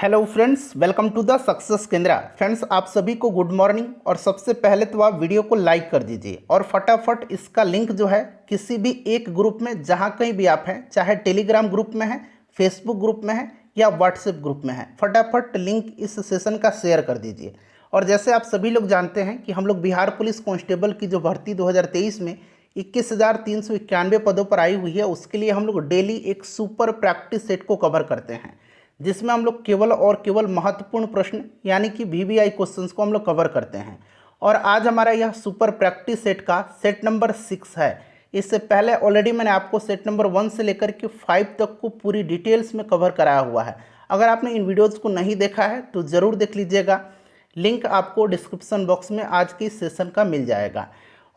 Hello friends, welcome to the success Kendra. Friends, आप सभी को गुड मॉर्निंग। और सबसे पहले तो आप वीडियो को लाइक कर दीजिए और फटाफट इसका लिंक जो है किसी भी एक ग्रुप में, जहां कहीं भी आप हैं, चाहे टेलीग्राम ग्रुप में है, फेसबुक ग्रुप में है या व्हाट्सएप ग्रुप में है, फटाफट लिंक इस सेशन का शेयर कर दीजिए। और जैसे आप सभी लोग जानते हैं कि हम लोग बिहार पुलिस कांस्टेबल की जो भर्ती 2023 में 21,391 पदों पर आई हुई है, उसके लिए हम लोग डेली एक सुपर प्रैक्टिस सेट को कवर करते हैं, जिसमें हम लोग केवल और केवल महत्वपूर्ण प्रश्न यानी कि वीवीआई क्वेश्चंस को हम लोग कवर करते हैं। और आज हमारा यह सुपर प्रैक्टिस सेट का सेट नंबर 6 है। इससे पहले ऑलरेडी मैंने आपको सेट नंबर 1 से लेकर के 5 तक को पूरी डिटेल्स में कवर कराया हुआ है। अगर आपने इन वीडियोज़ को नहीं देखा है तो ज़रूर देख लीजिएगा। लिंक आपको डिस्क्रिप्शन बॉक्स में आज की सेशन का मिल जाएगा।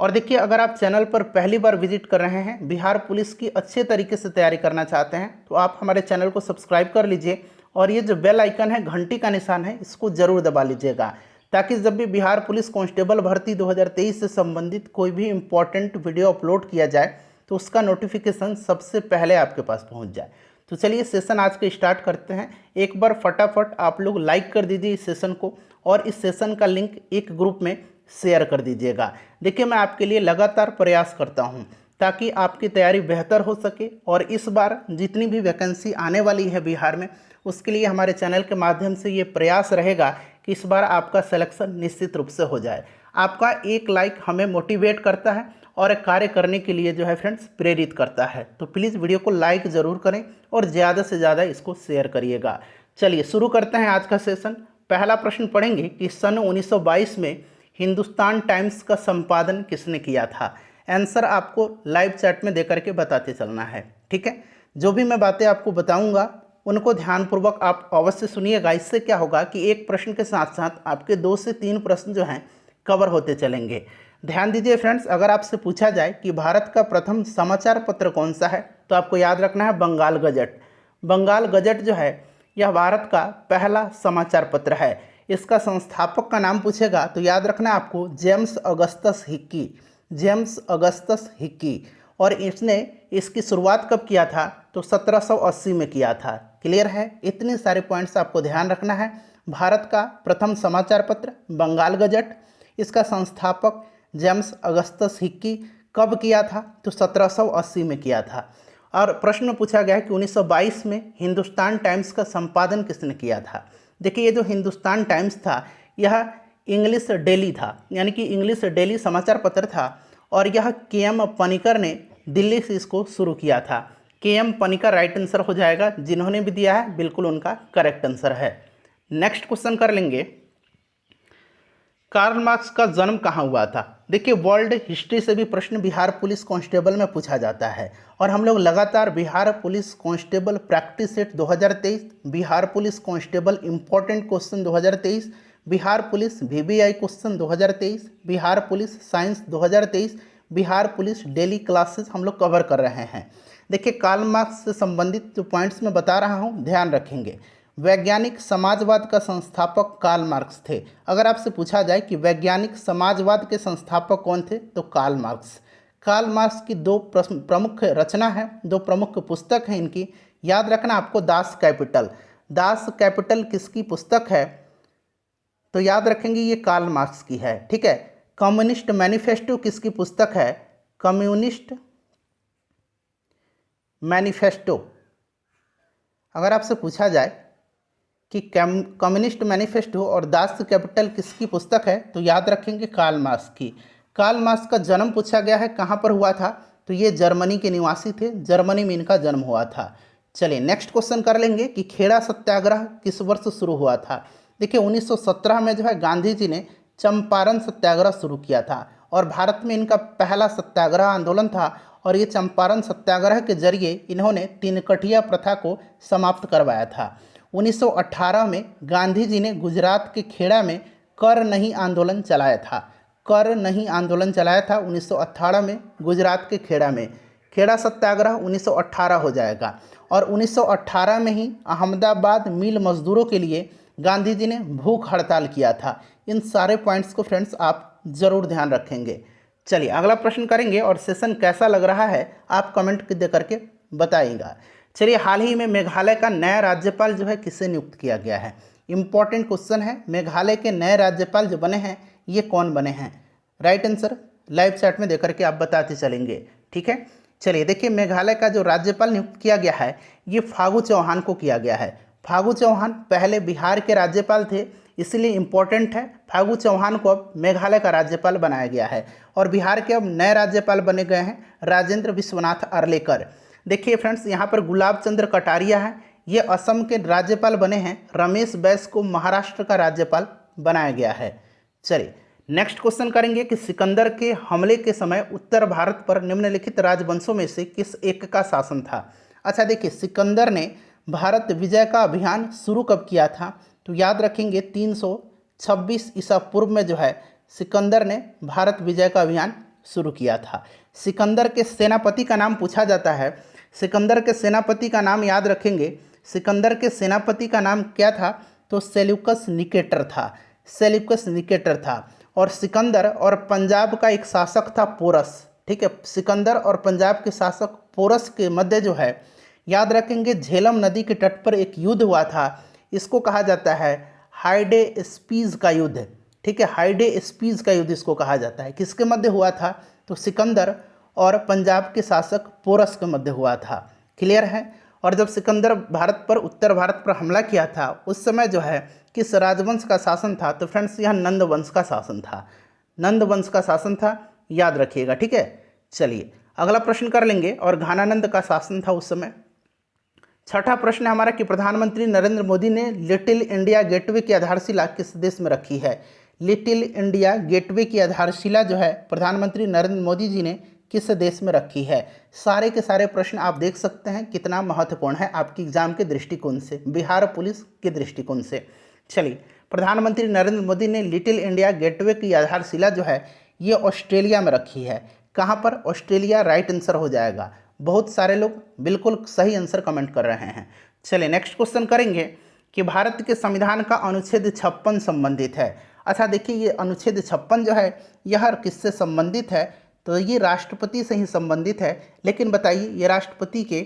और देखिए, अगर आप चैनल पर पहली बार विजिट कर रहे हैं, बिहार पुलिस की अच्छे तरीके से तैयारी करना चाहते हैं, तो आप हमारे चैनल को सब्सक्राइब कर लीजिए और ये जो बेल आइकन है, घंटी का निशान है, इसको ज़रूर दबा लीजिएगा, ताकि जब भी बिहार पुलिस कांस्टेबल भर्ती 2023 से संबंधित कोई भी इम्पॉर्टेंट वीडियो अपलोड किया जाए तो उसका नोटिफिकेशन सबसे पहले आपके पास पहुंच जाए। तो चलिए सेशन आज के स्टार्ट करते हैं। एक बार फटाफट आप लोग लाइक कर दीजिए इस सेशन को और इस सेशन का लिंक एक ग्रुप में शेयर कर दीजिएगा। देखिए, मैं आपके लिए लगातार प्रयास करता हूं ताकि आपकी तैयारी बेहतर हो सके, और इस बार जितनी भी वैकेंसी आने वाली है बिहार में, उसके लिए हमारे चैनल के माध्यम से ये प्रयास रहेगा कि इस बार आपका सिलेक्शन निश्चित रूप से हो जाए। आपका एक लाइक हमें मोटिवेट करता है और एक कार्य करने के लिए जो है फ्रेंड्स प्रेरित करता है। तो प्लीज़ वीडियो को लाइक ज़रूर करें और ज़्यादा से ज़्यादा इसको शेयर करिएगा। चलिए शुरू करते हैं आज का सेशन। पहला प्रश्न पढ़ेंगे कि सन 1922 में हिंदुस्तान टाइम्स का संपादन किसने किया था। आंसर आपको लाइव चैट में देकर के बताते चलना है, ठीक है। जो भी मैं बातें आपको बताऊंगा उनको ध्यानपूर्वक आप अवश्य सुनिएगा। इससे क्या होगा कि एक प्रश्न के साथ साथ आपके 2 से 3 प्रश्न जो हैं कवर होते चलेंगे। ध्यान दीजिए फ्रेंड्स, अगर आपसे पूछा जाए कि भारत का प्रथम समाचार पत्र कौन सा है, तो आपको याद रखना है बंगाल गजट। बंगाल गजट जो है यह भारत का पहला समाचार पत्र है। इसका संस्थापक का नाम पूछेगा तो याद रखना है आपको James Augustus Hickey. James Augustus Hickey. और इसने इसकी शुरुआत कब किया था, तो 1780 में किया था। क्लियर है। इतने सारे पॉइंट्स आपको ध्यान रखना है। भारत का प्रथम समाचार पत्र बंगाल गजट, इसका संस्थापक जेम्स अगस्टस हिक्की। कब किया था, तो 1780 में किया था। और प्रश्न पूछा गया कि 1922 में हिंदुस्तान टाइम्स का संपादन किसने किया था। देखिए, ये जो हिंदुस्तान टाइम्स था यह इंग्लिश डेली था, यानी कि इंग्लिश डेली समाचार पत्र था, और यह के.एम. पनिकर ने दिल्ली से इसको शुरू किया था। के.एम. पनिकर राइट आंसर हो जाएगा। जिन्होंने भी दिया है बिल्कुल उनका करेक्ट आंसर है। नेक्स्ट क्वेश्चन कर लेंगे, कार्ल मार्क्स का जन्म कहाँ हुआ था। देखिए, वर्ल्ड हिस्ट्री से भी प्रश्न बिहार पुलिस कांस्टेबल में पूछा जाता है, और हम लोग लगातार Bihar police constable practice set 2023, Bihar police constable important question 2023, Bihar police VVI question 2023, Bihar police science 2023, Bihar police daily classes हम लोग कवर कर रहे हैं। देखिए, कार्ल मार्क्स से संबंधित जो पॉइंट्स मैं बता रहा हूँ ध्यान रखेंगे। वैज्ञानिक समाजवाद का संस्थापक कार्ल मार्क्स थे। अगर आपसे पूछा जाए कि वैज्ञानिक समाजवाद के संस्थापक कौन थे, तो कार्ल मार्क्स। कार्ल मार्क्स की 2 प्रमुख रचना है, 2 प्रमुख पुस्तक हैं इनकी। याद रखना आपको दास कैपिटल। दास कैपिटल किसकी पुस्तक है, तो याद रखेंगे ये कार्ल मार्क्स की है, ठीक है। कम्युनिस्ट मैनिफेस्टो किसकी पुस्तक है, कम्युनिस्ट मैनिफेस्टो। अगर आपसे पूछा जाए कि कम्युनिस्ट मैनिफेस्टो और दास कैपिटल किसकी पुस्तक है, तो याद रखेंगे कार्ल मार्क्स की। कार्ल मार्क्स का जन्म पूछा गया है कहाँ पर हुआ था, तो ये जर्मनी के निवासी थे, जर्मनी में इनका जन्म हुआ था। चलिए नेक्स्ट क्वेश्चन कर लेंगे कि खेड़ा सत्याग्रह किस वर्ष शुरू हुआ था। देखिए, 1917 में जो है गांधी जी ने चंपारण सत्याग्रह शुरू किया था, और भारत में इनका पहला सत्याग्रह आंदोलन था, और ये चंपारण सत्याग्रह के जरिए इन्होंने तीनकठिया प्रथा को समाप्त करवाया था। 1918 में गांधी जी ने गुजरात के खेड़ा में कर नहीं आंदोलन चलाया था। कर नहीं आंदोलन चलाया था 1918 में गुजरात के खेड़ा में। खेड़ा सत्याग्रह 1918 हो जाएगा। और 1918 में ही अहमदाबाद मिल मजदूरों के लिए गांधी जी ने भूख हड़ताल किया था। इन सारे पॉइंट्स को फ्रेंड्स आप ज़रूर ध्यान रखेंगे। चलिए अगला प्रश्न करेंगे, और सेशन कैसा लग रहा है आप कमेंट दे करके बताइएगा। चलिए, हाल ही में मेघालय का नया राज्यपाल जो है किसे नियुक्त किया गया है? इंपॉर्टेंट क्वेश्चन है। मेघालय के नए राज्यपाल जो बने हैं ये कौन बने हैं? राइट आंसर लाइव चैट में देकर के आप बताते चलेंगे। ठीक है, चलिए देखिए, मेघालय का जो राज्यपाल नियुक्त किया गया है ये फागू चौहान को किया गया है। फागू चौहान पहले बिहार के राज्यपाल थे, इसलिए इम्पोर्टेंट है। फागू चौहान को अब मेघालय का राज्यपाल बनाया गया है और बिहार के अब नए राज्यपाल बने गए हैं राजेंद्र विश्वनाथ अर्लेकर। देखिए फ्रेंड्स, यहाँ पर गुलाब चंद्र कटारिया है, ये असम के राज्यपाल बने हैं। रमेश बैस को महाराष्ट्र का राज्यपाल बनाया गया है। चलिए नेक्स्ट क्वेश्चन करेंगे कि सिकंदर के हमले के समय उत्तर भारत पर निम्नलिखित राजवंशों में से किस एक का शासन था? अच्छा देखिए, सिकंदर ने भारत विजय का अभियान शुरू कब किया था? तो याद रखेंगे 326 ईसा पूर्व में जो है सिकंदर ने भारत विजय का अभियान शुरू किया था। सिकंदर के सेनापति का नाम पूछा जाता है। सिकंदर के सेनापति का नाम याद रखेंगे। सिकंदर के सेनापति का नाम क्या था? तो सेल्यूकस निकेटर था। सेल्यूकस निकेटर था। और सिकंदर और पंजाब का एक शासक था पोरस। ठीक है, सिकंदर और पंजाब के शासक पोरस के मध्य जो है याद रखेंगे झेलम नदी के तट पर एक युद्ध हुआ था। इसको कहा जाता है हाइडे स्पीज का युद्ध। ठीक है, हाइडे स्पीज का युद्ध इसको कहा जाता है। किसके मध्य हुआ था? तो सिकंदर और पंजाब के शासक पोरस के मध्य हुआ था। क्लियर है? और जब सिकंदर भारत पर उत्तर भारत पर हमला किया था उस समय जो है किस राजवंश का शासन था? तो फ्रेंड्स यह नंद वंश का शासन था। नंद वंश का शासन था, याद रखिएगा। ठीक है, चलिए अगला प्रश्न कर लेंगे। और घानानंद का शासन था उस समय। छठा प्रश्न है हमारा कि प्रधानमंत्री नरेंद्र मोदी ने लिटिल इंडिया गेटवे की आधारशिला किस देश में रखी है? लिटिल इंडिया गेटवे की आधारशिला जो है प्रधानमंत्री नरेंद्र मोदी जी ने किस देश में रखी है? सारे के सारे प्रश्न आप देख सकते हैं कितना महत्वपूर्ण है आपकी एग्जाम के दृष्टिकोण से, बिहार पुलिस के दृष्टिकोण से। चलिए, प्रधानमंत्री नरेंद्र मोदी ने लिटिल इंडिया गेटवे की आधारशिला जो है ये ऑस्ट्रेलिया में रखी है। कहाँ पर? ऑस्ट्रेलिया राइट आंसर हो जाएगा। बहुत सारे लोग बिल्कुल सही आंसर कमेंट कर रहे हैं। चलिए नेक्स्ट क्वेश्चन करेंगे कि भारत के संविधान का अनुच्छेद 56 संबंधित है। अच्छा देखिए, ये अनुच्छेद 56 जो है यह किससे संबंधित है? तो ये राष्ट्रपति से ही संबंधित है। लेकिन बताइए ये राष्ट्रपति के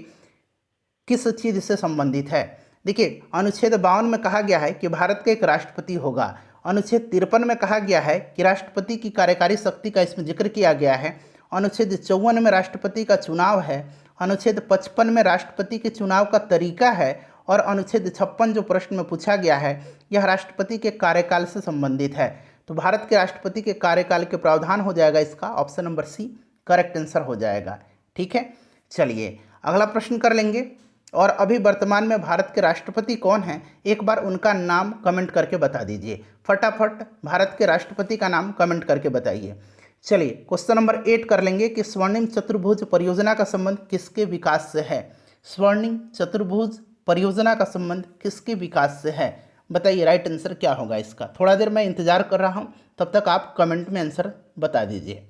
किस चीज़ से संबंधित है? देखिए, अनुच्छेद 52 में कहा गया है कि भारत का एक राष्ट्रपति होगा। अनुच्छेद 53 में कहा गया है कि राष्ट्रपति की कार्यकारी शक्ति का इसमें जिक्र किया गया है। अनुच्छेद 54 में राष्ट्रपति का चुनाव है। अनुच्छेद 55 में राष्ट्रपति के चुनाव का तरीका है। और अनुच्छेद 56 जो प्रश्न में पूछा गया है यह राष्ट्रपति के कार्यकाल से संबंधित है। तो भारत के राष्ट्रपति के कार्यकाल के प्रावधान हो जाएगा इसका option number C correct answer हो जाएगा। ठीक है, चलिए अगला प्रश्न कर लेंगे। और अभी वर्तमान में भारत के राष्ट्रपति कौन हैं? एक बार उनका नाम कमेंट करके बता दीजिए। फटाफट भारत के राष्ट्रपति का नाम कमेंट करके बताइए। चलिए क्वेश्चन नंबर 8 कर लेंगे कि स्वर्णिम चतुर्भुज परियोजना का संबंध किसके विकास से है? स्वर्णिम चतुर्भुज परियोजना का संबंध किसके विकास से है? बताइए राइट आंसर क्या होगा इसका। थोड़ा देर मैं इंतजार कर रहा हूँ, तब तक आप कमेंट में आंसर बता दीजिए।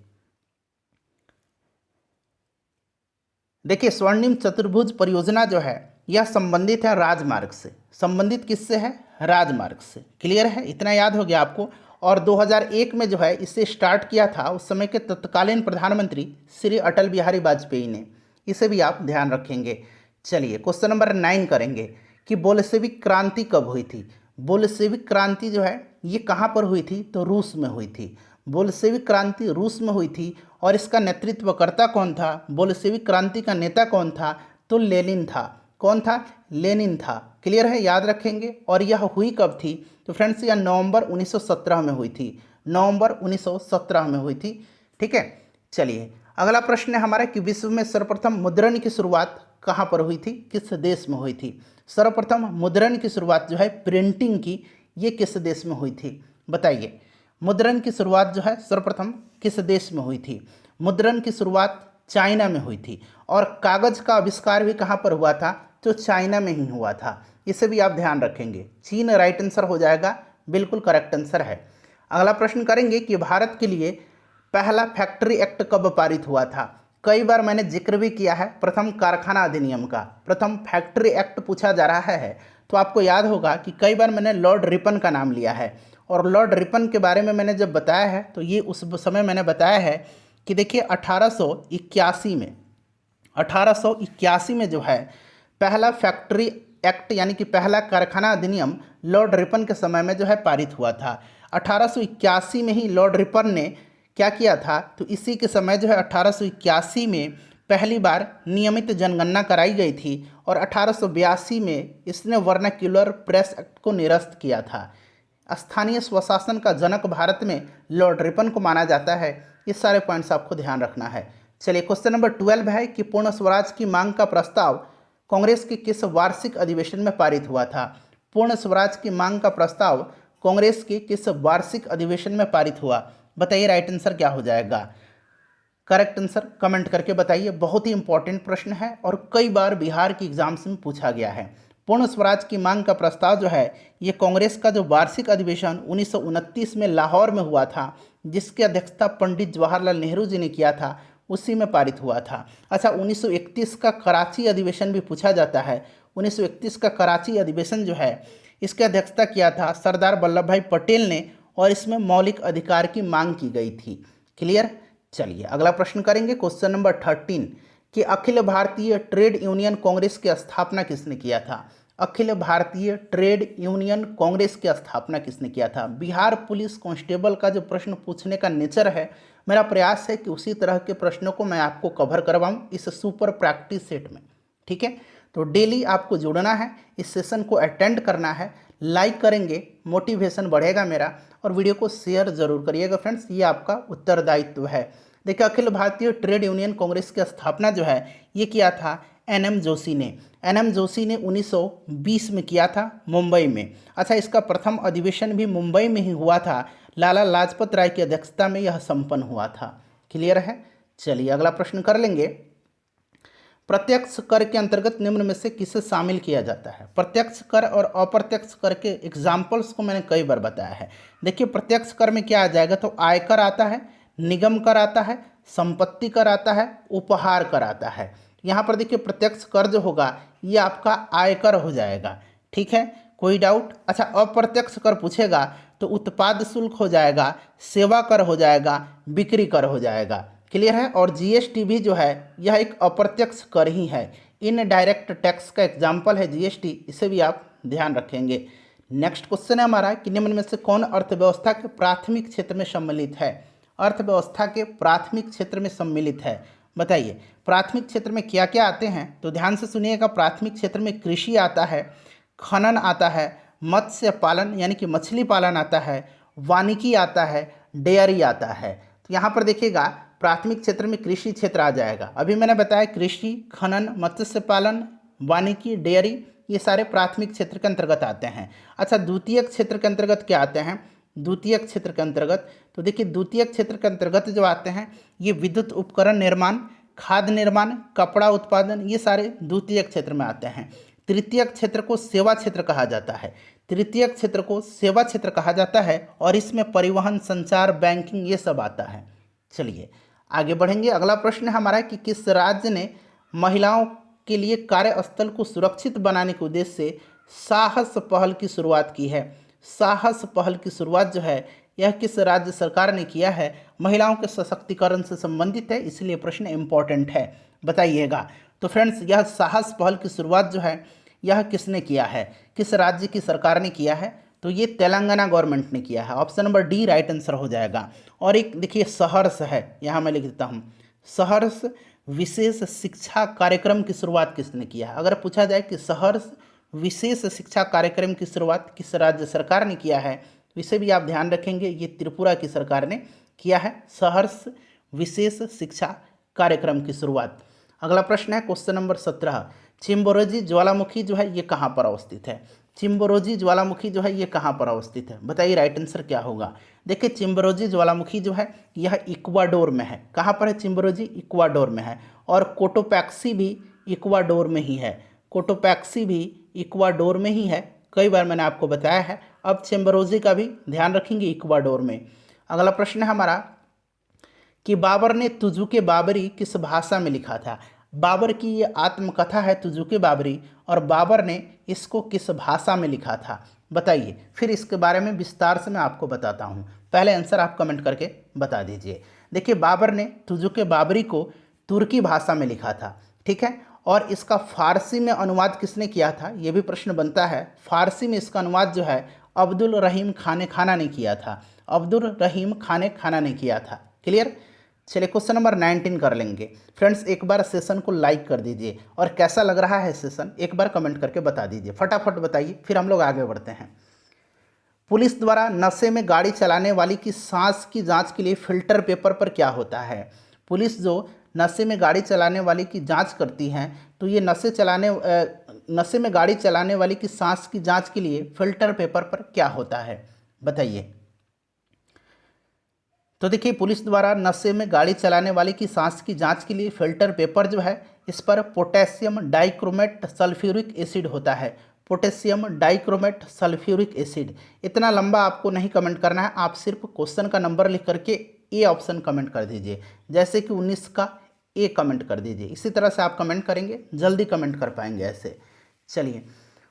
देखिए, स्वर्णिम चतुर्भुज परियोजना जो है यह संबंधित है राजमार्ग से। संबंधित किससे है? राजमार्ग से। क्लियर है? इतना याद हो गया आपको। और 2001 में जो है इसे स्टार्ट किया था उस समय के तत्कालीन प्रधानमंत्री श्री अटल बिहारी वाजपेयी ने। इसे भी आप ध्यान रखेंगे। चलिए क्वेश्चन नंबर 9 करेंगे कि बोल्शेविक क्रांति कब हुई थी? बोल्शेविक क्रांति जो है ये कहाँ पर हुई थी? तो रूस में हुई थी। बोल्शेविक क्रांति रूस में हुई थी। और इसका नेतृत्वकर्ता कौन था? बोल्शेविक क्रांति का नेता कौन था? तो लेनिन था। कौन था? लेनिन था। क्लियर है? याद रखेंगे। और यह हुई कब थी? तो फ्रेंड्स यह नवंबर 1917 में हुई थी। नवंबर 1917 में हुई थी। ठीक है, चलिए अगला प्रश्न है हमारा कि विश्व में सर्वप्रथम मुद्रण की शुरुआत कहाँ पर हुई थी? किस देश में हुई थी? सर्वप्रथम मुद्रण की शुरुआत जो है प्रिंटिंग की, ये किस देश में हुई थी? बताइए। मुद्रण की शुरुआत जो है सर्वप्रथम किस देश में हुई थी? मुद्रण की शुरुआत चाइना में हुई थी। और कागज़ का आविष्कार भी कहाँ पर हुआ था? तो चाइना में ही हुआ था। इसे भी आप ध्यान रखेंगे। चीन राइट आंसर हो जाएगा, बिल्कुल करेक्ट आंसर है। अगला प्रश्न करेंगे कि भारत के लिए पहला फैक्ट्री एक्ट कब पारित हुआ था? कई बार मैंने जिक्र भी किया है प्रथम कारखाना अधिनियम का। प्रथम फैक्ट्री एक्ट पूछा जा रहा है तो आपको याद होगा कि कई बार मैंने लॉर्ड रिपन का नाम लिया है। और लॉर्ड रिपन के बारे में मैंने जब बताया है तो ये उस समय मैंने बताया है कि देखिए 1881 में जो है पहला फैक्ट्री एक्ट यानी कि पहला कारखाना अधिनियम लॉर्ड रिपन के समय में जो है पारित हुआ था। 1881 में ही लॉर्ड रिपन ने क्या किया था, तो इसी के समय जो है 1881 में पहली बार नियमित जनगणना कराई गई थी और 1882 में इसने वर्नाक्यूलर प्रेस एक्ट को निरस्त किया था। स्थानीय स्वशासन का जनक भारत में लॉर्ड रिपन को माना जाता है। ये सारे पॉइंट्स आपको ध्यान रखना है। चलिए क्वेश्चन नंबर 12 है कि पूर्ण स्वराज की मांग का प्रस्ताव कांग्रेस के किस वार्षिक अधिवेशन में पारित हुआ था। पूर्ण स्वराज की मांग का प्रस्ताव कांग्रेस के किस वार्षिक अधिवेशन में पारित हुआ, बताइए राइट आंसर क्या हो जाएगा। करेक्ट आंसर कमेंट करके बताइए। बहुत ही इंपॉर्टेंट प्रश्न है और कई बार बिहार की एग्जाम्स में पूछा गया है। पूर्ण स्वराज की मांग का प्रस्ताव जो है ये कांग्रेस का जो वार्षिक अधिवेशन 1929 में लाहौर में हुआ था, जिसकी अध्यक्षता पंडित जवाहरलाल नेहरू जी ने किया था, उसी में पारित हुआ था। अच्छा, 1931 का कराची अधिवेशन भी पूछा जाता है। 1931 का कराची अधिवेशन जो है इसकी अध्यक्षता किया था सरदार वल्लभ भाई पटेल ने और इसमें मौलिक अधिकार की मांग की गई थी। क्लियर। चलिए अगला प्रश्न करेंगे क्वेश्चन नंबर 13 कि अखिल भारतीय ट्रेड यूनियन कांग्रेस की स्थापना किसने किया था। अखिल भारतीय ट्रेड यूनियन कांग्रेस की स्थापना किसने किया था। बिहार पुलिस कांस्टेबल का जो प्रश्न पूछने का नेचर है, मेरा प्रयास है कि उसी तरह के प्रश्नों को मैं आपको कवर करवाऊं इस सुपर प्रैक्टिस सेट में। ठीक है, तो डेली आपको जुड़ना है, इस सेशन को अटेंड करना है, लाइक करेंगे मोटिवेशन बढ़ेगा मेरा, और वीडियो को शेयर जरूर करिएगा फ्रेंड्स, ये आपका उत्तरदायित्व है। देखिए अखिल भारतीय ट्रेड यूनियन कांग्रेस की स्थापना जो है ये किया था एनएम जोशी ने। एनएम जोशी ने 1920 में किया था मुंबई में। अच्छा, इसका प्रथम अधिवेशन भी मुंबई में ही हुआ था। लाला लाजपत राय की अध्यक्षता में यह संपन्न हुआ था। क्लियर है। चलिए अगला प्रश्न कर लेंगे। प्रत्यक्ष कर के अंतर्गत निम्न में से किसे शामिल किया जाता है। प्रत्यक्ष कर और अप्रत्यक्ष कर के एग्जाम्पल्स को मैंने कई बार बताया है। देखिए प्रत्यक्ष कर में क्या आ जाएगा, तो आयकर आता है, निगम कर आता है, संपत्ति कर आता है, उपहार कर आता है। यहाँ पर देखिए प्रत्यक्ष कर जो होगा ये आपका आयकर हो जाएगा। ठीक है, कोई डाउट। अच्छा, अप्रत्यक्ष कर पूछेगा तो उत्पाद शुल्क हो जाएगा, सेवा कर हो जाएगा, बिक्री कर हो जाएगा। क्लियर है। और जीएसटी भी जो है यह एक अप्रत्यक्ष कर ही है। इनडायरेक्ट टैक्स का एग्जाम्पल है जीएसटी, इसे भी आप ध्यान रखेंगे। नेक्स्ट क्वेश्चन है हमारा कि निम्न में से कौन अर्थव्यवस्था के प्राथमिक क्षेत्र में सम्मिलित है। अर्थव्यवस्था के प्राथमिक क्षेत्र में सम्मिलित है, बताइए। प्राथमिक क्षेत्र में क्या क्या आते हैं, तो ध्यान से सुनिएगा। प्राथमिक क्षेत्र में कृषि आता है, खनन आता है, मत्स्य पालन यानी कि मछली पालन आता है, वानिकी आता है, डेयरी आता है। तो यहाँ पर देखिएगा प्राथमिक क्षेत्र में कृषि क्षेत्र आ जाएगा। अभी मैंने बताया कृषि, खनन, मत्स्य पालन, वानिकी, डेयरी, ये सारे प्राथमिक क्षेत्र के अंतर्गत आते हैं। अच्छा, द्वितीयक क्षेत्र के अंतर्गत क्या आते हैं। द्वितीयक क्षेत्र के अंतर्गत तो देखिए द्वितीयक क्षेत्र के अंतर्गत जो आते हैं ये विद्युत उपकरण निर्माण, खाद्य निर्माण, कपड़ा उत्पादन, ये सारे द्वितीयक क्षेत्र में आते हैं। तृतीयक क्षेत्र को सेवा क्षेत्र कहा जाता है। तृतीयक क्षेत्र को सेवा क्षेत्र कहा जाता है और इसमें परिवहन, संचार, बैंकिंग ये सब आता है। चलिए आगे बढ़ेंगे। अगला प्रश्न है हमारा कि किस राज्य ने महिलाओं के लिए कार्यस्थल को सुरक्षित बनाने के उद्देश्य से साहस पहल की शुरुआत की है। साहस पहल की शुरुआत जो है यह किस राज्य सरकार ने किया है। महिलाओं के सशक्तिकरण से संबंधित है, इसलिए प्रश्न इंपॉर्टेंट है, बताइएगा। तो फ्रेंड्स यह साहस पहल की शुरुआत जो है यह किसने किया है, किस राज्य की सरकार ने किया है, तो ये तेलंगाना गवर्नमेंट ने किया है। Option number D right answer हो जाएगा। और एक देखिए सहर्ष है, यहाँ मैं लिख देता हूँ, सहर्ष विशेष शिक्षा कार्यक्रम की शुरुआत किसने किया है। अगर पूछा जाए कि सहर्ष विशेष शिक्षा कार्यक्रम की शुरुआत किस राज्य सरकार ने किया है, तो इसे भी आप ध्यान रखेंगे, ये त्रिपुरा की सरकार ने किया है सहर्ष विशेष शिक्षा कार्यक्रम की शुरुआत। अगला प्रश्न है क्वेश्चन नंबर 17, चिम्बोरोजी ज्वालामुखी जो है ये कहाँ पर अवस्थित है। चिम्बोरोजी ज्वालामुखी जो है ये कहाँ पर अवस्थित है, बताइए राइट आंसर क्या होगा। देखिए चिम्बोरोजी ज्वालामुखी जो है यह इक्वाडोर में है। कहाँ पर है चिम्बोरोजी, इक्वाडोर में है। और कोटोपैक्सी भी इक्वाडोर में ही है। कोटोपैक्सी भी इक्वाडोर में ही है, कई बार मैंने आपको बताया है। अब चिम्बोरोजी का भी ध्यान रखेंगे, इक्वाडोर में। अगला प्रश्न है हमारा कि बाबर ने तुजुके बाबरी किस भाषा में लिखा था। बाबर की ये आत्मकथा है तुजुके बाबरी, और बाबर ने इसको किस भाषा में लिखा था, बताइए। फिर इसके बारे में विस्तार से मैं आपको बताता हूँ, पहले आंसर आप कमेंट करके बता दीजिए। देखिए बाबर ने तुजुके बाबरी को तुर्की भाषा में लिखा था, ठीक है। और इसका फारसी में अनुवाद किसने किया था, ये भी प्रश्न बनता है। फारसी में इसका अनुवाद जो है अब्दुल रहीम खाने खाना ने किया था, अब्दुल रहीम खाने खाना ने किया था। क्लियर। चलिए क्वेश्चन नंबर 19 कर लेंगे। फ्रेंड्स एक बार सेशन को लाइक कर दीजिए और कैसा लग रहा है सेशन एक बार कमेंट करके बता दीजिए, फटाफट बताइए, फिर हम लोग आगे बढ़ते हैं। पुलिस द्वारा नशे में गाड़ी चलाने वाली की सांस की जांच के लिए फिल्टर पेपर पर क्या होता है। पुलिस जो नशे में गाड़ी चलाने वाली की जांच करती हैं तो ये नशे में गाड़ी चलाने वाली की सांस की जांच के लिए फिल्टर पेपर पर क्या होता है, बताइए। तो देखिए पुलिस द्वारा नशे में गाड़ी चलाने वाले की सांस की जांच के लिए फिल्टर पेपर जो है इस पर पोटेशियम डाइक्रोमेट सल्फ्यूरिक एसिड होता है, पोटेशियम डाइक्रोमेट सल्फ्यूरिक एसिड। इतना लंबा आपको नहीं कमेंट करना है, आप सिर्फ क्वेश्चन का नंबर लिख करके ए ऑप्शन कमेंट कर दीजिए, जैसे कि 19 का ए कमेंट कर दीजिए। इसी तरह से आप कमेंट करेंगे जल्दी कमेंट कर पाएंगे ऐसे। चलिए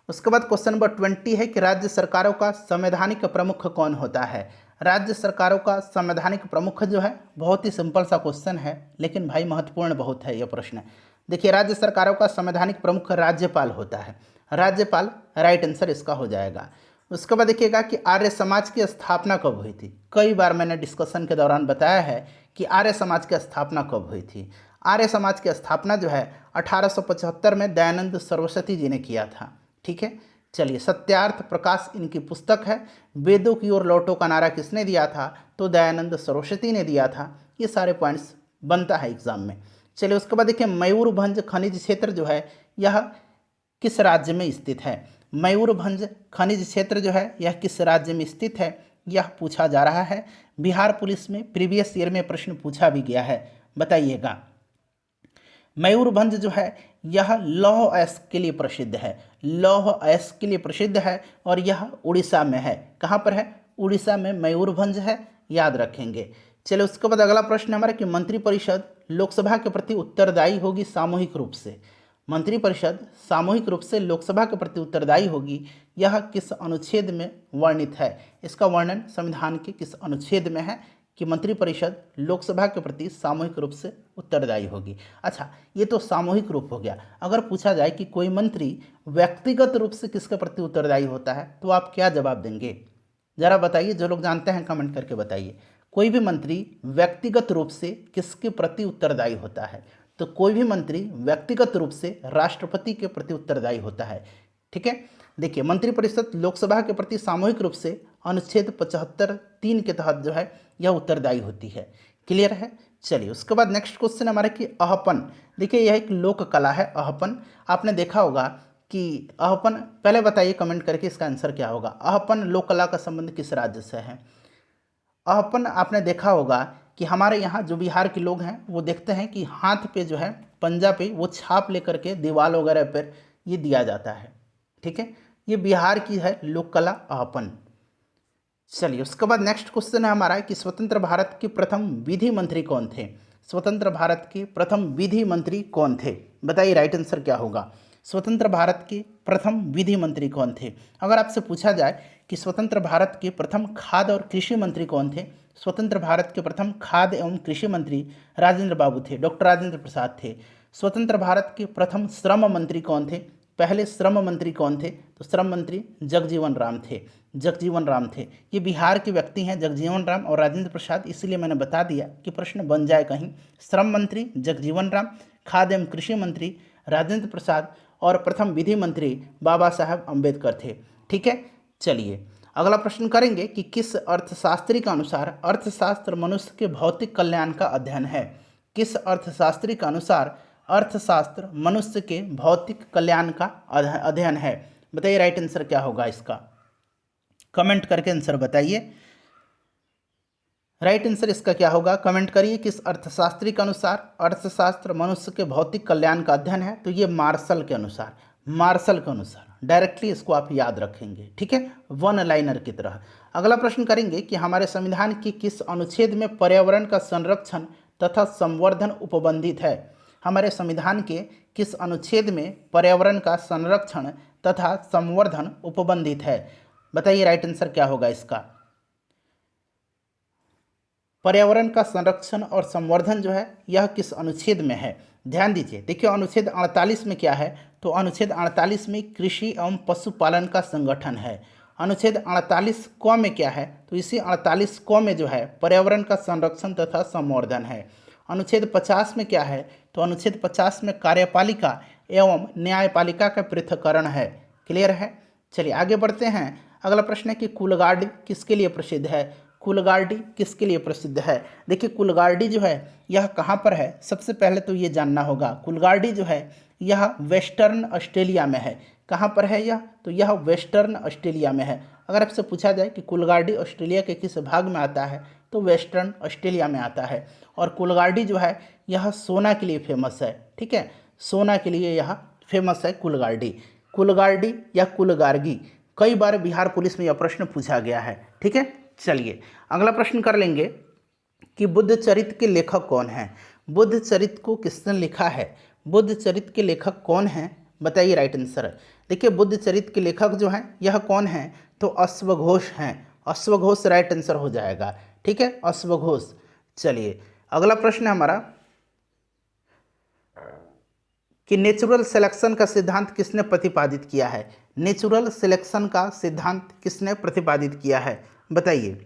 उसके बाद क्वेश्चन नंबर 20 है कि राज्य सरकारों का संवैधानिक प्रमुख कौन होता है। राज्य सरकारों का संवैधानिक प्रमुख जो है बहुत ही सिंपल सा क्वेश्चन है, लेकिन भाई महत्वपूर्ण बहुत है यह प्रश्न। देखिए राज्य सरकारों का संवैधानिक प्रमुख राज्यपाल होता है, राज्यपाल राइट आंसर इसका हो जाएगा। उसके बाद देखिएगा कि आर्य समाज की स्थापना कब हुई थी। कई बार मैंने डिस्कशन के दौरान बताया है कि आर्य समाज की स्थापना कब हुई थी। आर्य समाज की स्थापना जो है 1875 में दयानंद सरस्वती जी ने किया था। ठीक है। चलिए सत्यार्थ प्रकाश इनकी पुस्तक है। वेदों की ओर लौटो का नारा किसने दिया था, तो दयानंद सरस्वती ने दिया था। ये सारे पॉइंट्स बनता है एग्जाम में। चलिए उसके बाद देखिए मयूरभंज खनिज क्षेत्र जो है यह किस राज्य में स्थित है। मयूरभंज खनिज क्षेत्र जो है यह किस राज्य में स्थित है, यह पूछा जा रहा है। बिहार पुलिस में प्रीवियस ईयर में प्रश्न पूछा भी गया है, बताइएगा। मयूरभंज जो है यह लौह अयस्क के लिए प्रसिद्ध है, लौह अयस्क के लिए प्रसिद्ध है और यह उड़ीसा में है। कहाँ पर है, उड़ीसा में मयूरभंज है, याद रखेंगे। चलिए उसके बाद अगला प्रश्न हमारा कि मंत्रिपरिषद लोकसभा के प्रति उत्तरदायी होगी सामूहिक रूप से। मंत्रिपरिषद सामूहिक रूप से लोकसभा के प्रति उत्तरदायी होगी, यह किस अनुच्छेद में वर्णित है। इसका वर्णन संविधान के किस अनुच्छेद में है कि मंत्रिपरिषद लोकसभा के प्रति सामूहिक रूप से उत्तरदायी होगी। अच्छा ये तो सामूहिक रूप हो गया। अगर पूछा जाए कि कोई मंत्री व्यक्तिगत रूप से किसके प्रति उत्तरदायी होता है तो आप क्या जवाब देंगे, जरा बताइए। जो लोग जानते हैं कमेंट करके बताइए। कोई भी मंत्री व्यक्तिगत रूप से किसके प्रति उत्तरदायी होता है, तो कोई भी मंत्री व्यक्तिगत रूप से राष्ट्रपति के प्रति उत्तरदायी होता है। ठीक है। देखिए मंत्रिपरिषद लोकसभा के प्रति सामूहिक रूप से अनुच्छेद 75(3) के तहत जो है यह उत्तरदायी होती है। क्लियर है। चलिए उसके बाद नेक्स्ट क्वेश्चन हमारा कि अहपन। देखिए यह एक लोक कला है अहपन। आपने देखा होगा कि अहपन, पहले बताइए कमेंट करके इसका आंसर क्या होगा। अहपन लोक कला का संबंध किस राज्य से है। अहपन आपने देखा होगा कि हमारे यहाँ जो बिहार के लोग हैं वो देखते हैं कि हाथ पे जो है पंजा पे वो छाप लेकर के दीवार वगैरह पर ये दिया जाता है। ठीक है। ये बिहार की है लोक कला अहपन। चलिए उसके बाद नेक्स्ट क्वेश्चन है हमारा कि स्वतंत्र भारत के प्रथम विधि मंत्री कौन थे। स्वतंत्र भारत के प्रथम विधि मंत्री कौन थे, बताइए राइट आंसर क्या होगा। स्वतंत्र भारत के प्रथम विधि मंत्री कौन थे। अगर आपसे पूछा जाए कि स्वतंत्र भारत के प्रथम खाद्य और कृषि मंत्री कौन थे, स्वतंत्र भारत के प्रथम खाद्य एवं कृषि मंत्री राजेंद्र बाबू थे, डॉक्टर राजेंद्र प्रसाद थे। स्वतंत्र भारत के प्रथम श्रम मंत्री कौन थे, पहले श्रम मंत्री कौन थे, तो श्रम मंत्री जगजीवन राम थे, जगजीवन राम थे। ये बिहार के व्यक्ति हैं जगजीवन राम और राजेंद्र प्रसाद, इसलिए मैंने बता दिया कि प्रश्न बन जाए कहीं। श्रम मंत्री जगजीवन राम, खाद्य एवं कृषि मंत्री राजेंद्र प्रसाद और प्रथम विधि मंत्री बाबा साहब अम्बेडकर थे। ठीक है। चलिए अगला प्रश्न करेंगे कि किस अर्थशास्त्री के अनुसार अर्थशास्त्र मनुष्य के भौतिक कल्याण का अध्ययन है। किस अर्थशास्त्री के अनुसार अर्थशास्त्र मनुष्य के भौतिक कल्याण का अध्ययन है, बताइए राइट आंसर क्या होगा इसका, कमेंट करके आंसर बताइए। राइट आंसर इसका क्या होगा, कमेंट करिए। किस अर्थशास्त्री के अनुसार अर्थशास्त्र मनुष्य के भौतिक कल्याण का अध्ययन है, तो ये मार्शल के अनुसार, मार्शल के अनुसार। डायरेक्टली इसको आप याद रखेंगे। ठीक है, वन लाइनर की तरह। अगला प्रश्न करेंगे कि हमारे संविधान की किस अनुच्छेद में पर्यावरण का संरक्षण तथा संवर्धन उपबंधित है। हमारे संविधान के किस अनुच्छेद में पर्यावरण का संरक्षण तथा संवर्धन उपबंधित है, बताइए राइट आंसर क्या होगा इसका। पर्यावरण का संरक्षण और संवर्धन जो है यह किस अनुच्छेद में है? ध्यान दीजिए, देखिए अनुच्छेद 48 में क्या है, तो अनुच्छेद 48 में कृषि एवं पशुपालन का संगठन है। अनुच्छेद 48 क में क्या है, तो इसी 48 क में जो है पर्यावरण का संरक्षण तथा संवर्धन है। अनुच्छेद 50 में क्या है, तो अनुच्छेद 50 में कार्यपालिका एवं न्यायपालिका का पृथक्करण है। क्लियर है? चलिए आगे बढ़ते हैं। अगला प्रश्न है कि कुलगार्डी किसके लिए प्रसिद्ध है? कुलगार्डी किसके लिए प्रसिद्ध है? देखिए कुलगार्डी जो है यह कहाँ पर है, सबसे पहले तो ये जानना होगा। कुलगार्डी जो है यह वेस्टर्न ऑस्ट्रेलिया में है। कहाँ पर है यह, तो यह वेस्टर्न ऑस्ट्रेलिया में है। अगर आपसे पूछा जाए कि कुलगार्डी ऑस्ट्रेलिया के किस भाग में आता है, तो वेस्टर्न ऑस्ट्रेलिया में आता है। और कुलगार्डी जो है यह सोना के लिए फेमस है। ठीक है, सोना के लिए यह फेमस है कुलगार्डी। कुलगार्डी या कुलगार्गी, कई बार बिहार पुलिस में यह प्रश्न पूछा गया है। ठीक है, चलिए अगला प्रश्न कर लेंगे कि बुद्ध चरित्र के लेखक कौन हैं? बुद्ध चरित्र को किसने लिखा है? बुद्ध चरित्र के लेखक कौन हैं, बताइए राइट आंसर। देखिए बुद्ध चरित्र के लेखक जो हैं यह कौन हैं, तो अश्वघोष हैं। अश्वघोष राइट आंसर हो जाएगा। ठीक है, अश्वघोष। चलिए अगला प्रश्न है हमारा कि नेचुरल सिलेक्शन का सिद्धांत किसने प्रतिपादित किया है? नेचुरल सिलेक्शन का सिद्धांत किसने प्रतिपादित किया है, बताइए।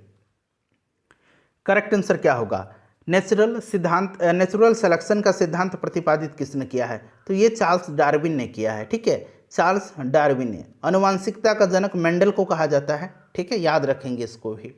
करेक्ट आंसर क्या होगा? नेचुरल सिलेक्शन का सिद्धांत प्रतिपादित किसने किया है? तो ये चार्ल्स डार्विन ने किया है। ठीक है, चार्ल्स डार्विन ने। आनुवंशिकता का जनक मेंडल को कहा जाता है। ठीक है, याद रखेंगे इसको भी।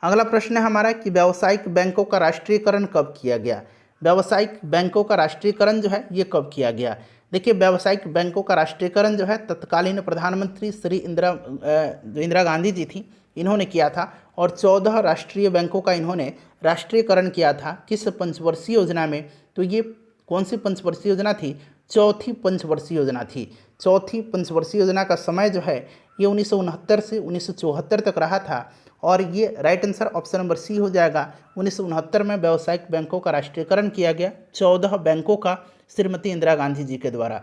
अगला प्रश्न है हमारा कि व्यावसायिक बैंकों का राष्ट्रीयकरण कब किया गया? व्यावसायिक बैंकों का राष्ट्रीयकरण जो है ये कब किया गया? देखिए व्यावसायिक बैंकों का राष्ट्रीयकरण जो है तत्कालीन प्रधानमंत्री श्री इंदिरा गांधी जी थी, इन्होंने किया था। और 14 राष्ट्रीय बैंकों का इन्होंने राष्ट्रीयकरण किया था। किस पंचवर्षीय योजना में? तो ये कौन सी पंचवर्षीय योजना थी? चौथी पंचवर्षीय योजना थी। चौथी पंचवर्षीय योजना का समय जो है ये 1969 से 1974 तक रहा था। और ये right answer option number C हो जाएगा। 1969 में व्यावसायिक बैंकों का राष्ट्रीयकरण किया गया, 14 बैंकों का श्रीमती इंदिरा गांधी जी के द्वारा।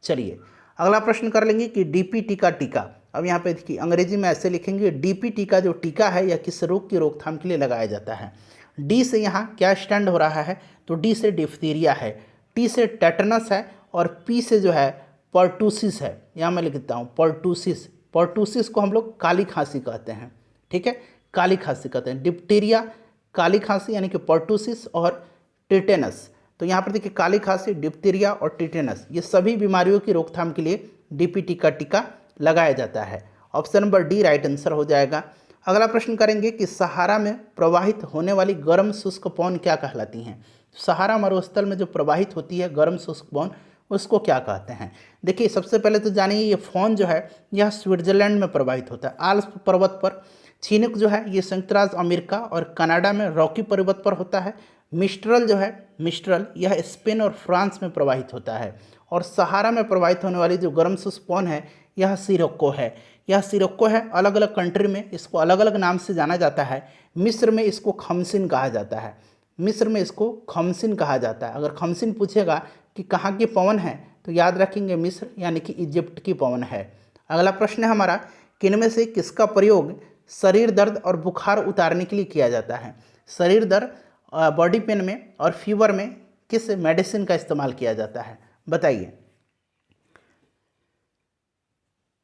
चलिए अगला प्रश्न कर लेंगे कि डीपीटी का टीका। अब यहाँ पे देखिए अंग्रेजी में ऐसे लिखेंगे, डीपीटी का जो टीका है यह किस रोग की रोकथाम के लिए लगाया जाता है? डी से यहाँ क्या स्टैंड हो रहा है, तो डी से डिप्थीरिया है, टी से टेटनस है, और पी से जो है पर्टूसिस है। यहाँ मैं लिख देता हूँ पर्टूसिस। पर्टूसिस को हम लोग काली खांसी कहते हैं। ठीक है, काली खांसी कहते हैं। डिप्टीरिया, काली खांसी यानी कि पर्टूसिस, और टिटेनस। तो यहाँ पर देखिए काली खांसी, डिप्टीरिया और टिटेनस, ये सभी बीमारियों की रोकथाम के लिए डीपीटी का टीका लगाया जाता है। Option number D right answer हो जाएगा। अगला प्रश्न करेंगे कि सहारा में प्रवाहित होने वाली गर्म शुष्क पवन क्या कहलाती हैं? सहारा मरुस्थल में जो प्रवाहित होती है गर्म शुष्क पवन, उसको क्या कहते हैं? देखिए सबसे पहले तो जानिए ये फोन जो है यह स्विट्जरलैंड में प्रवाहित होता है, आल्प्स पर्वत पर। चीनुक जो है ये संयुक्त राज्य अमेरिका और कनाडा में रॉकी पर्वत पर होता है। मिस्ट्रल जो है, मिस्ट्रल यह स्पेन और फ्रांस में प्रवाहित होता है। और सहारा में प्रवाहित होने वाली जो गर्म शुष्क पवन है यह सिरोक्को है। यह सिरोक्को है। अलग अलग कंट्री में इसको अलग अलग नाम से जाना जाता है। मिस्र में इसको खमसिन कहा जाता है। मिस्र में इसको खमसिन कहा जाता है। अगर खमसिन पूछेगा कि कहाँ की पवन है, तो याद रखेंगे मिस्र यानी कि इजिप्ट की पवन है। अगला प्रश्न है हमारा कि इनमें से किसका प्रयोग शरीर दर्द और बुखार उतारने के लिए किया जाता है? शरीर दर्द, बॉडी पेन में और फीवर में किस मेडिसिन का इस्तेमाल किया जाता है, बताइए।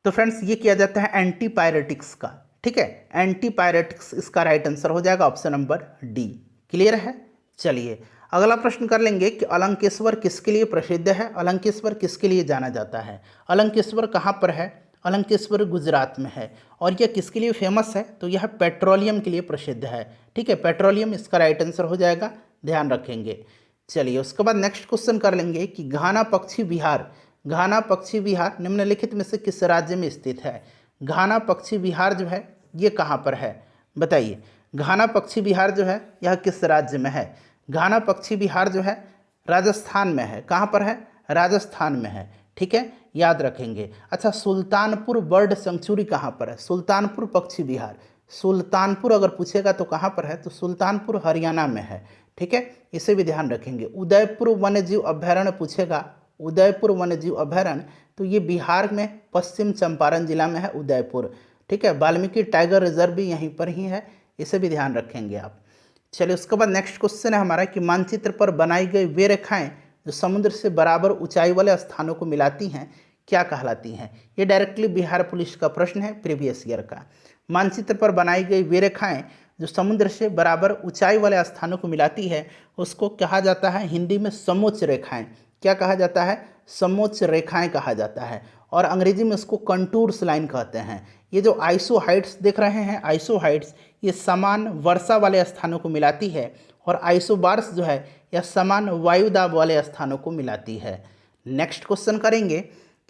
तो फ्रेंड्स ये किया जाता है एंटीपायरेटिक्स का। ठीक है, एंटीपायरेटिक्स इसका राइट आंसर हो जाएगा ऑप्शन नंबर डी। क्लियर है? चलिए अगला प्रश्न कर लेंगे कि अलंकेश्वर किसके लिए प्रसिद्ध है? अलंकेश्वर किसके लिए जाना जाता है? अलंकेश्वर कहाँ पर है? अलंकेश्वर गुजरात में है। और यह किसके लिए फेमस है? तो यह पेट्रोलियम के लिए प्रसिद्ध है। ठीक है, पेट्रोलियम इसका राइट आंसर हो जाएगा, ध्यान रखेंगे। चलिए उसके बाद नेक्स्ट क्वेश्चन कर लेंगे कि घाना पक्षी विहार, घाना पक्षी विहार निम्नलिखित में से किस राज्य में स्थित है? घाना पक्षी विहार जो है ये कहाँ पर है, बताइए। घाना पक्षी विहार जो है यह किस राज्य में है? घाना पक्षी विहार जो है राजस्थान में है। कहाँ पर है? राजस्थान में है। ठीक है, याद रखेंगे। अच्छा, सुल्तानपुर बर्ड सेंचुरी कहाँ पर है? सुल्तानपुर पक्षी विहार, सुल्तानपुर अगर पूछेगा तो कहाँ पर है? तो सुल्तानपुर हरियाणा में है। ठीक है, इसे भी ध्यान रखेंगे। उदयपुर वन्यजीव अभ्यारण्य पूछेगा, उदयपुर वन्यजीव अभ्यारण्य, तो ये बिहार में पश्चिम चंपारण जिला में है उदयपुर। ठीक है, वाल्मीकि टाइगर रिजर्व भी यहीं पर ही है, इसे भी ध्यान रखेंगे आप। चलिए उसके बाद नेक्स्ट क्वेश्चन है हमारा कि मानचित्र पर बनाई गई वे रेखाएं जो समुद्र से बराबर ऊंचाई वाले स्थानों को मिलाती हैं क्या कहलाती हैं। ये डायरेक्टली बिहार पुलिस का प्रश्न है प्रीवियस ईयर का। मानचित्र पर बनाई गई वे रेखाएं जो समुद्र से बराबर ऊंचाई वाले स्थानों को मिलाती है उसको कहा जाता है हिंदी में समोच्च रेखाएं। क्या कहा जाता है? समोच्च रेखाएं कहा जाता है। और अंग्रेजी में इसको कंटूर्स लाइन कहते हैं। ये जो आइसो हाइट्स देख रहे हैं, आइसो हाइट्स, ये समान वर्षा वाले स्थानों को मिलाती है और आइसोबार्स जो है यह समान वायुदाब वाले स्थानों को मिलाती है। नेक्स्ट क्वेश्चन करेंगे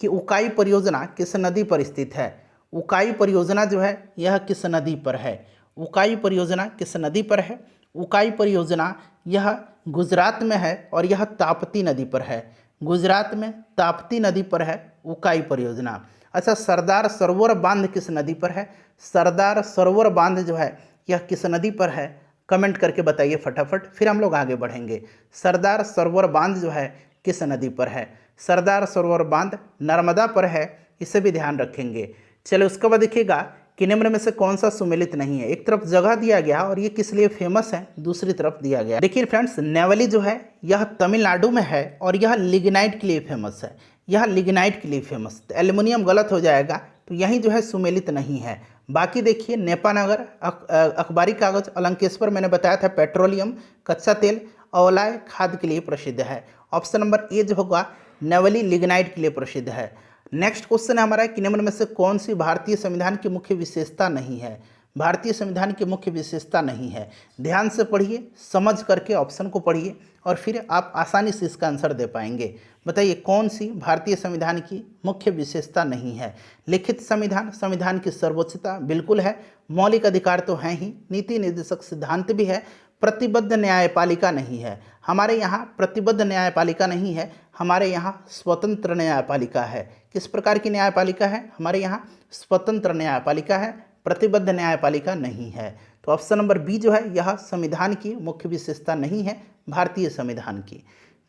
कि उकाई परियोजना किस नदी पर स्थित है। उकाई परियोजना जो है यह किस नदी पर है? उकाई परियोजना किस नदी पर है? उकाई परियोजना यह गुजरात में है और यह ताप्ती नदी पर है। गुजरात में ताप्ती नदी पर है उकाई परियोजना। अच्छा, सरदार सरोवर बांध किस नदी पर है? सरदार सरोवर बांध जो है यह किस नदी पर है? कमेंट करके बताइए फटाफट, फिर हम लोग आगे बढ़ेंगे। सरदार सरोवर बांध जो है किस नदी पर है? सरदार सरोवर बांध नर्मदा पर है, इसे भी ध्यान रखेंगे। चलिए उसके बाद देखिएगा कि निम्न में से कौन सा सुमेलित नहीं है। एक तरफ जगह दिया गया और ये किस लिए फेमस है, दूसरी तरफ दिया गया। देखिए फ्रेंड्स, नेवली जो है यह तमिलनाडु में है और यह लिग्नाइट के लिए फेमस है। यह लिग्नाइट के लिए फेमस, तो एल्युमिनियम गलत हो जाएगा, तो यही जो है सुमेलित नहीं है। बाकी देखिए नेपानगर, अखबारी कागज, अलंकेश्वर मैंने बताया था पेट्रोलियम, कच्चा तेल, औलाय खाद के लिए प्रसिद्ध है। ऑप्शन नंबर ए जो होगा नेवली लिग्नाइट के लिए प्रसिद्ध है। नेक्स्ट क्वेश्चन है हमारा कि निम्न में से कौन सी भारतीय संविधान की मुख्य विशेषता नहीं है। भारतीय संविधान की मुख्य विशेषता नहीं है। ध्यान से पढ़िए, समझ करके ऑप्शन को पढ़िए और फिर आप आसानी से इसका आंसर दे पाएंगे। बताइए कौन सी भारतीय संविधान की मुख्य विशेषता नहीं है। लिखित संविधान, संविधान की सर्वोच्चता बिल्कुल है, मौलिक अधिकार तो हैं ही, नीति निर्देशक सिद्धांत भी है, प्रतिबद्ध न्यायपालिका नहीं है। हमारे यहाँ प्रतिबद्ध न्यायपालिका नहीं है, हमारे यहाँ स्वतंत्र न्यायपालिका है। किस प्रकार की न्यायपालिका है? हमारे यहाँ स्वतंत्र न्यायपालिका है, प्रतिबद्ध न्यायपालिका नहीं है। तो ऑप्शन नंबर बी जो है यह संविधान की मुख्य विशेषता नहीं है, भारतीय संविधान की।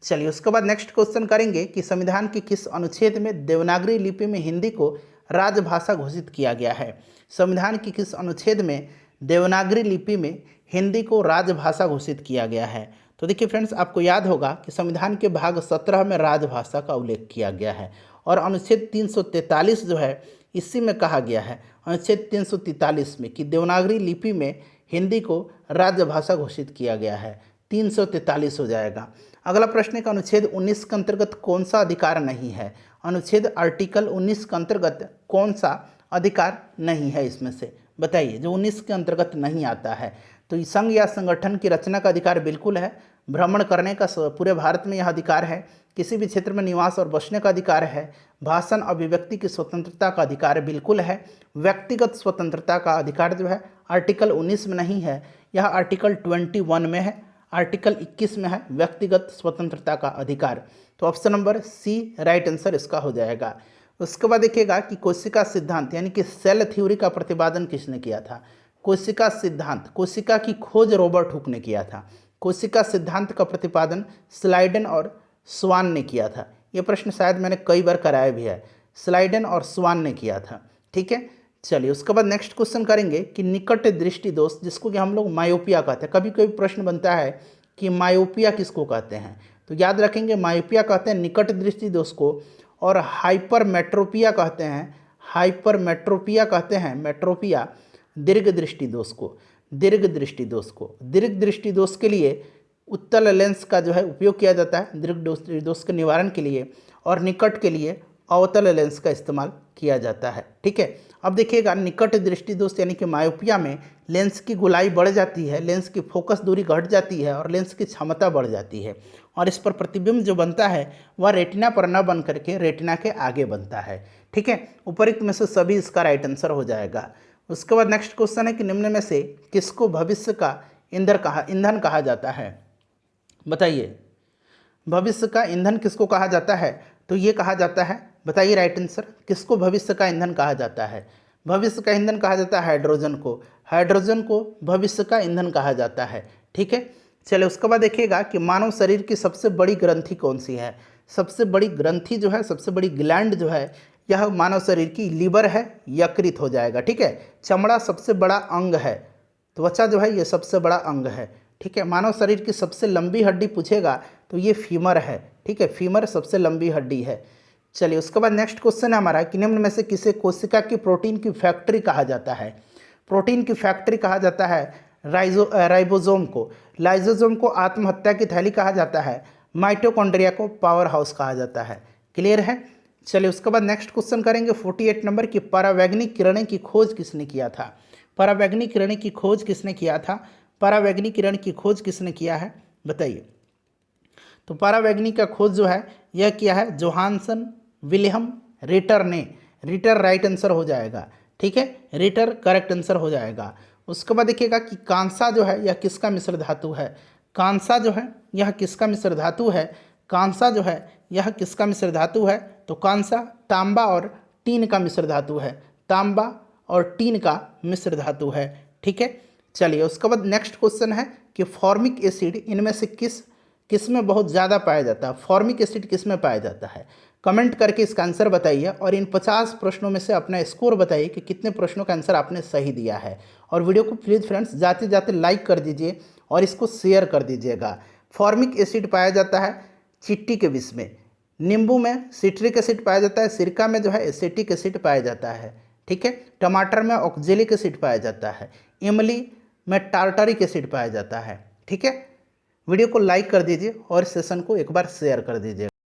चलिए उसके बाद नेक्स्ट क्वेश्चन करेंगे कि संविधान के किस अनुच्छेद में देवनागरी लिपि में हिंदी को राजभाषा घोषित किया गया है। संविधान के किस अनुच्छेद में देवनागरी लिपि में हिंदी को राजभाषा घोषित किया गया है। तो देखिए फ्रेंड्स, आपको याद होगा कि संविधान के भाग 17 में राजभाषा का उल्लेख किया गया है और अनुच्छेद 343 जो है इसी में कहा गया है, अनुच्छेद 343 में, कि देवनागरी लिपि में हिंदी को राजभाषा घोषित किया गया है। 343 हो जाएगा। अगला प्रश्न का अनुच्छेद 19 के अंतर्गत कौन सा अधिकार नहीं है। अनुच्छेद आर्टिकल 19 के अंतर्गत कौन सा अधिकार नहीं है इसमें से, बताइए, जो 19 के अंतर्गत नहीं आता है। तो संघ या संगठन की रचना का अधिकार बिल्कुल है, भ्रमण करने का पूरे भारत में यह अधिकार है, किसी भी क्षेत्र में निवास और बसने का अधिकार है, भाषण अभिव्यक्ति की स्वतंत्रता का अधिकार बिल्कुल है, व्यक्तिगत स्वतंत्रता का अधिकार जो है आर्टिकल 19 में नहीं है, यह आर्टिकल 21 में है, आर्टिकल 21 में है व्यक्तिगत स्वतंत्रता का अधिकार। तो option number C right answer इसका हो जाएगा। उसके बाद देखिएगा कि कोशिका सिद्धांत यानी कि सेल थ्योरी का प्रतिपादन किसने किया था। कोशिका सिद्धांत, कोशिका की खोज रॉबर्ट हुक ने किया था। कोशिका सिद्धांत का प्रतिपादन स्लाइडन और स्वान ने किया था। ये प्रश्न शायद मैंने कई बार कराया भी है, स्लाइडन और स्वान ने किया था। ठीक है, चलिए उसके बाद नेक्स्ट क्वेश्चन करेंगे कि निकट दृष्टि दोष, जिसको कि हम लोग मायोपिया कहते हैं। कभी कभी प्रश्न बनता है कि मायोपिया किसको कहते हैं, तो याद रखेंगे मायोपिया कहते हैं निकट दृष्टि दोष को, और हाइपरमेट्रोपिया कहते हैं, हाइपरमेट्रोपिया कहते हैं, मेट्रोपिया दीर्घ दृष्टि दोष को, दीर्घ दृष्टि दोष को। दीर्घ दृष्टि दोष के लिए उत्तल लेंस का जो है उपयोग किया जाता है दीर्घ दृष्टि दोष के निवारण के लिए, और निकट के लिए अवतल लेंस का इस्तेमाल किया जाता है। ठीक है, अब देखिएगा निकट दृष्टि दोष यानी कि मायोपिया में लेंस की गोलाई बढ़ जाती है, लेंस की फोकस दूरी घट जाती है और लेंस की क्षमता बढ़ जाती है, और इस पर प्रतिबिंब जो बनता है वह रेटिना पर न बन करके रेटिना के आगे बनता है। ठीक है, उपरोक्त में से सभी इसका राइट आंसर हो जाएगा। उसके बाद नेक्स्ट क्वेश्चन है कि निम्न में से किसको भविष्य का ईंधन कहा जाता है। बताइए, भविष्य का ईंधन किसको कहा जाता है, तो ये कहा जाता है, बताइए राइट आंसर, किसको भविष्य का ईंधन कहा जाता है। भविष्य का ईंधन कहा जाता है हाइड्रोजन को, हाइड्रोजन को भविष्य का ईंधन कहा जाता है। ठीक है, चलिए उसके बाद देखिएगा कि मानव शरीर की सबसे बड़ी ग्रंथि कौन सी है। सबसे बड़ी ग्रंथि जो है, सबसे बड़ी ग्लैंड जो है, यह मानव शरीर की लीवर है, यकृत हो जाएगा। ठीक है, चमड़ा सबसे बड़ा अंग है, त्वचा जो है ये सबसे बड़ा अंग है, ठीक है। मानव शरीर की सबसे लंबी हड्डी पूछेगा तो ये फीमर है, ठीक है, फीमर सबसे लंबी हड्डी है। चलिए उसके बाद नेक्स्ट क्वेश्चन है हमारा कि निम्न में से किसे कोशिका की प्रोटीन की फैक्ट्री कहा जाता है। प्रोटीन की फैक्ट्री कहा जाता है राइबोसोम को, लाइसोसोम को आत्महत्या की थैली कहा जाता है, माइटोकॉन्ड्रिया को पावर हाउस कहा जाता है। क्लियर है। चलिए उसके बाद नेक्स्ट क्वेश्चन करेंगे 48 नंबर की परावैंगनिक किरणें की खोज किसने किया था। परावैंगनिक किरणें की खोज किसने किया था, परावैंगनिक किरण की खोज किसने किया है बताइए। तो परावैंगनिक का खोज जो है यह किया है जोहानसन विलियम रिटर ने। रिटर राइट आंसर हो जाएगा, ठीक है, रिटर करेक्ट आंसर हो जाएगा। उसके बाद देखिएगा कि कांसा जो है यह किसका मिश्र धातु है। कांसा जो है यह किसका मिश्र धातु है, कांसा जो है यह किसका मिश्र धातु है। तो कांसा तांबा और टीन का मिश्र धातु है, तांबा और टीन का मिश्र धातु है, ठीक है। चलिए उसके बाद नेक्स्ट क्वेश्चन है कि फॉर्मिक एसिड इनमें से किस में बहुत ज़्यादा पाया जाता है। फॉर्मिक एसिड किस में पाया जाता है, कमेंट करके इसका आंसर बताइए और इन 50 प्रश्नों में से अपना स्कोर बताइए कि कितने प्रश्नों का आंसर आपने सही दिया है। और वीडियो को प्लीज़ फ्रेंड्स जाते जाते लाइक कर दीजिए और इसको शेयर कर दीजिएगा। फॉर्मिक एसिड पाया जाता है चिट्टी के विष में, नींबू में सिट्रिक एसिड पाया जाता है, सिरका में जो है एसिटिक एसिड पाया जाता है, ठीक है, टमाटर में ऑक्जेलिक एसिड पाया जाता है, इमली में टार्टरिक एसिड पाया जाता है, ठीक है। वीडियो को लाइक कर दीजिए और सेशन को एक बार शेयर कर दीजिए।